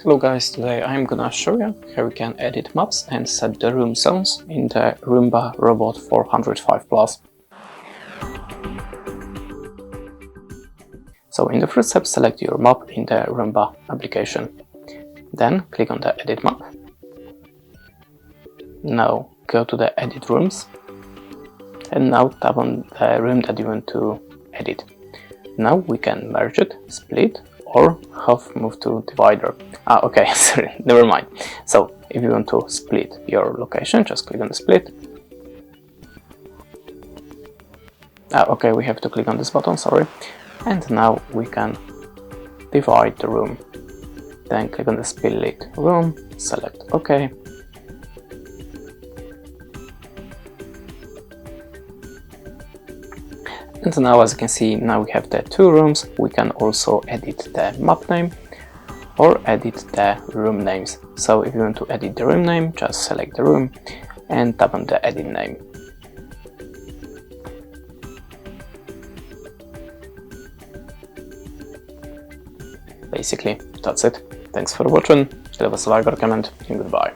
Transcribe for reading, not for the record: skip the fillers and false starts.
Hello guys, today I'm gonna show you how we can edit maps and set the room zones in the Roomba Robot 405 Plus. So in the first step, select your map in the Roomba application. Then click on the edit map. Now go to the edit rooms and now tap on the room that you want to edit. Now we can merge it, split, or have move to divider. Okay, sorry, never mind. So if you want to split your location, just click on the split. Okay, we have to click on this button, sorry. And now we can divide the room. Then click on the split room, select OK. And now, as you can see, now we have the two rooms. We can also edit the map name or edit the room names. So if you want to edit the room name, just select the room and tap on the edit name. Basically, that's it. Thanks for watching. Leave us a like or comment and goodbye.